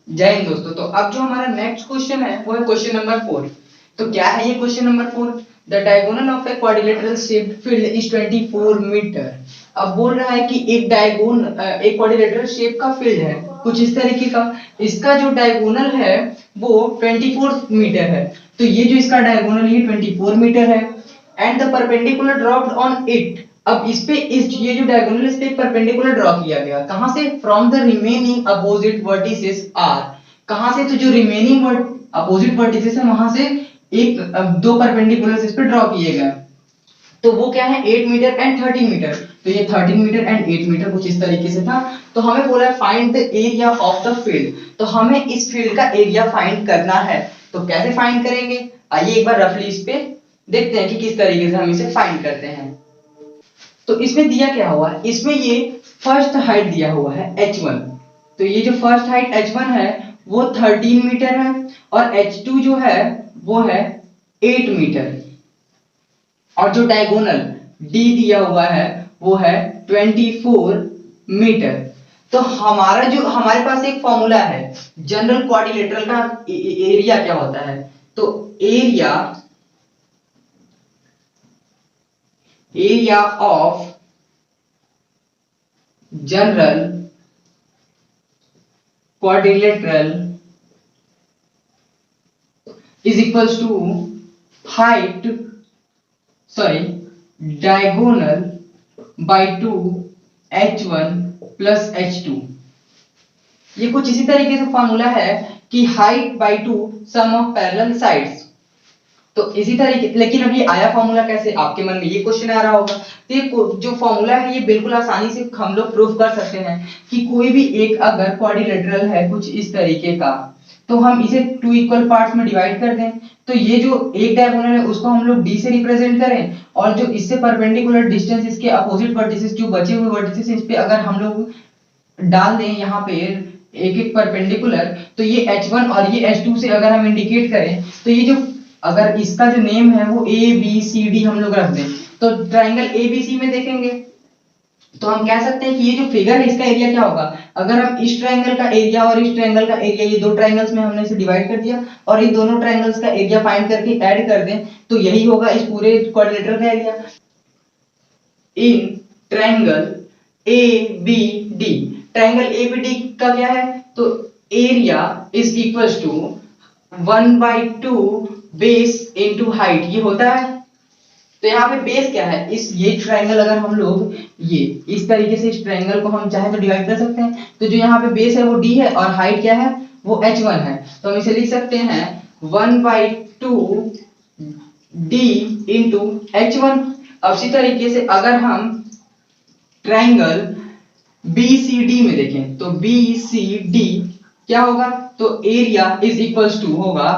जय हिंद दोस्तों। तो अब जो हमारा नेक्स्ट क्वेश्चन है वो है क्वेश्चन नंबर 4। तो क्या है ये question number 4? The diagonal of a quadrilateral shaped field is 24 metre. अब बोल रहा है कि एक क्वाड्रिलेटरल शेप का फील्ड है कुछ इस तरीके का। इसका जो डायगोनल है वो 24 मीटर है। तो ये जो इसका डायगोनल है 24 मीटर है and the perpendicular dropped on it. अब इस पे ये जो डायगोनल इस पे परपेंडिकुलर ड्रॉ किया गया कहां से? From the remaining opposite vertices are. कहां से? तो जो रिमेनिंग अपोजिट वर्टिसेस है वहां से दो परपेंडिकुलर्स इस पे ड्रॉ किए गए। तो वो क्या है? 8 मीटर एंड 13 मीटर। तो ये 13 मीटर एंड 8 मीटर कुछ इस तरीके से था। तो हमें बोला है find the area of the field. तो हमें इस फील्ड का एरिया फाइंड करना है। तो कैसे फाइंड करेंगे? आइए एक बार रफली इस पे देखते हैं कि किस तरीके से हम इसे फाइंड करते हैं। तो इसमें दिया क्या हुआ है? इसमें ये फर्स्ट हाइट दिया हुआ है h1। तो ये जो फर्स्ट हाइट h1 है वो 13 मीटर है और h2 जो है वो है 8 मीटर और जो डायगोनल d दिया हुआ है वो है 24 मीटर। तो हमारे पास एक फॉर्मूला है जनरल क्वाड्रिलेटरल का एरिया क्या होता है। तो area of general quadrilateral is equals to diagonal by 2 h1 plus h2। ये कुछ इसी तरीके से फॉर्मूला है कि height by 2 sum of parallel sides. तो इसी तरीके, लेकिन अब ये आया फॉर्मूला कैसे? आपके मन में ये क्वेश्चन आ रहा होगा। तो ये जो फॉर्मूला है ये बिल्कुल आसानी से हम लोग प्रूफ कर सकते हैं कि कोई भी एक अगर क्वाड्रिलेटरल है कुछ इस तरीके का तो हम इसे 2 इक्वल पार्ट्स में डिवाइड कर दें। तो ये जो एक डायगोनल है उसको हम लोग d से रिप्रेजेंट करें और जो इससे परपेंडिकुलर डिस्टेंस इसके अपोजिट वर्टिसेस जो बचे हुए वर्टिसेस इस पे अगर हम लोग डाल दें यहाँ पे एक एक परपेंडिकुलर, तो ये h1 और ये h2 से अगर हम इंडिकेट करें तो ये जो अगर इसका जो नेम है वो ए बी सी डी हम लोग रख दें तो ट्राइंगल एबीसी में देखेंगे तो हम कह सकते हैं कि ये जो फिगर है इसका एरिया क्या होगा। अगर हम इस ट्राइंगल का एरिया और इस ट्राइंगल का एरिया ये दो ट्राइंगल्स में हमने इसे डिवाइड कर दिया और इन दोनों ट्राइंगल्स का एरिया फाइंड करके ऐड कर दें तो यही होगा इस पूरे क्वाड्रिलेटरल का area. In triangle A B D, triangle A B D का क्या है? तो area is equals to 1/2 base into height ये होता है। तो यहाँ पे बेस क्या है? ये ट्रायंगल अगर हम लोग ये इस तरीके से इस ट्रायंगल को हम चाहे तो डिवाइड कर सकते हैं। तो जो यहाँ पे बेस है वो d है और हाइट क्या है? वो h1 है। तो हम इसे लिख सकते हैं 1/2 d इंटू h1। अब इसी तरीके से अगर हम ट्रायंगल BCD में देखें तो BCD क्या होगा? तो एरिया इज इक्वल्स टू होगा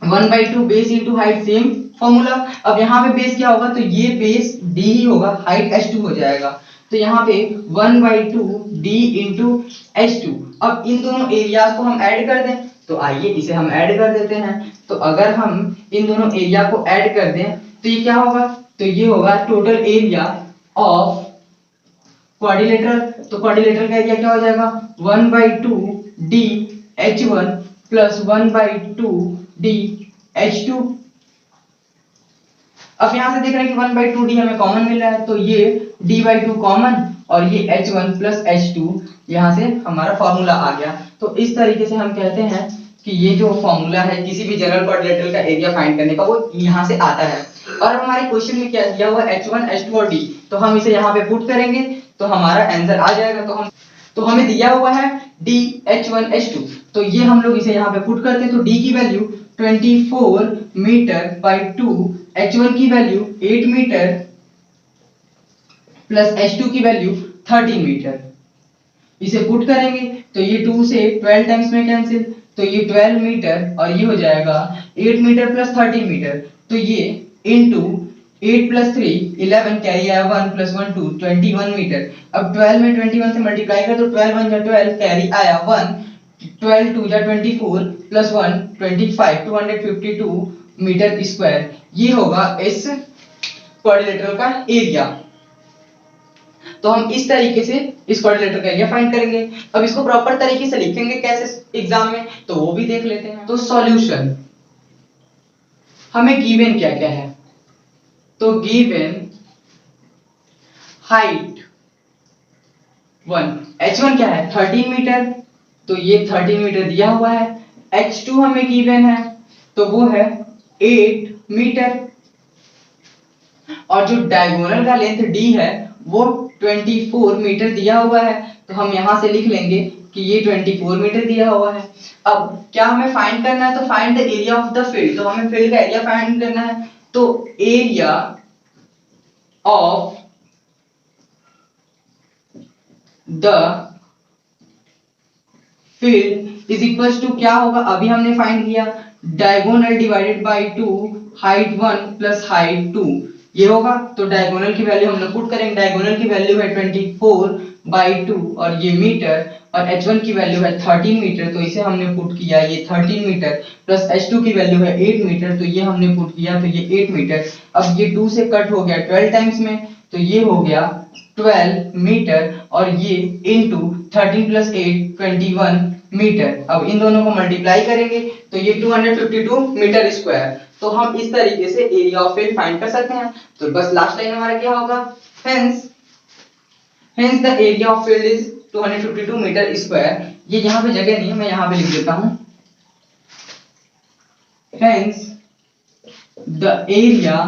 1/2 base into height, same formula. अब यहाँ पे बेस क्या होगा? तो ये बेस d ही होगा, हाइट h2 हो जाएगा। तो यहाँ पे 1/2 d इंटू h2। अब इन दोनों एरियाज को हम ऐड कर दें तो आइए इसे हम ऐड कर देते हैं। तो अगर हम इन दोनों एरिया को ऐड कर दें तो ये क्या होगा? तो ये होगा टोटल एरिया ऑफ क्वाड्रिलेटरल। तो क्वाड्रिलेटरल का एरिया क्या हो जाएगा? 1/2 d h1 plus 1/2 d h2। अब यहां से देख रहे हैं कि 1/2 d हमें कॉमन मिल रहा है तो ये d/2 कॉमन और ये h1 प्लस h2 यहां से हमारा फॉर्मूला आ गया। तो इस तरीके से हम कहते हैं कि ये जो फॉर्मूला है किसी भी जनरल क्वाड्रिलेटरल का एरिया फाइंड करने का वो यहां से आता है। और हमारे क्वेश्चन में क्या दिया हुआ है? h1 h2 और d। तो हम इसे यहाँ पे पुट करेंगे तो हमारा आंसर आ जाएगा। तो हमें दिया हुआ है d h1 h2। तो ये हम लोग इसे यहाँ पे पुट करते हैं तो d की वैल्यू 24 मीटर बाय 2, h1 की वैल्यू 8 मीटर प्लस h2 की वैल्यू 13 मीटर। इसे पुट करेंगे तो ये 2 से 12 टाइम्स में कैंसिल तो ये 12 मीटर और ये हो जाएगा 8 मीटर प्लस 13 मीटर। तो ये इनटू 8 प्लस 3 11 कैरी आया 1 प्लस 1 2 21 मीटर। अब 12 में 21 से मल्टीप्लाई कर तो 12 1 जा 12 कैरी आया 1 12 2 जा 24 प्लस 1 25 252 मीटर स्क्वायर। ये होगा इस क्वाड्रिलेटरल का एरिया। तो हम इस तरीके से इस क्वाड्रिलेटरल का एरिया फाइंड करेंगे। अब इसको प्रॉपर तरीके से लिखेंगे कैसे एग्जाम में, तो वो भी देख लेते हैं। तो सॉल्यूशन हमें गिवन क्या क्या है, तो गिवन हाइट h1 क्या है 13 मीटर, तो ये 13 मीटर दिया हुआ है। h2 हमें गिवन है तो वो है 8 मीटर, और जो डायगोनल का लेंथ d है वो 24 मीटर दिया हुआ है, तो हम यहां से लिख लेंगे कि ये 24 मीटर दिया हुआ है। अब क्या हमें फाइंड करना है, तो find the area of the field, तो हमें फील्ड का एरिया फाइंड करना है। तो area of the field is equals to क्या होगा, अभी हमने फाइंड किया diagonal divided by 2 height 1 plus height 2 ये होगा। तो डायगोनल की वैल्यू हम लोग पुट करेंगे, डायगोनल की वैल्यू है 24/2 और ये मीटर, और h1 की वैल्यू है 13 मीटर, तो इसे हमने पुट किया ये 13 मीटर, प्लस h2 की वैल्यू है 8 मीटर, तो ये हमने पुट किया तो ये 8 मीटर। अब ये 2 से कट हो गया 12 टाइम्स में, तो ये हो गया 12 मीटर, और ये इनटू 13 प्लस 8 21 मीटर। अब इन दोनों को मल्टीप्लाई करेंगे तो ये 252 मीटर स्क्वायर। तो हम इस तरीके से एरिया ऑफ फील्ड फाइंड कर सकते हैं। तो बस लास्ट लाइन हमारा क्या होगा, hence the area of field is 252 metre square. ये यहाँ पे जगह नहीं है, मैं यहाँ पे लिख देता हूँ, hence the area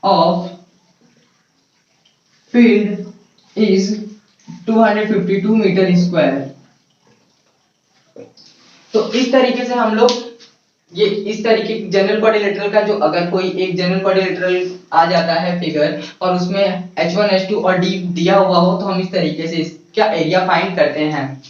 of field is 252 metre square. तो इस तरीके से हम लोग ये इस तरीके जनरल क्वाड्रिलेटरल का जो अगर कोई एक जनरल क्वाड्रिलेटरल आ जाता है फिगर और उसमें h1 h2 और d दिया हुआ हो, तो हम इस तरीके से इसका एरिया फाइंड करते हैं।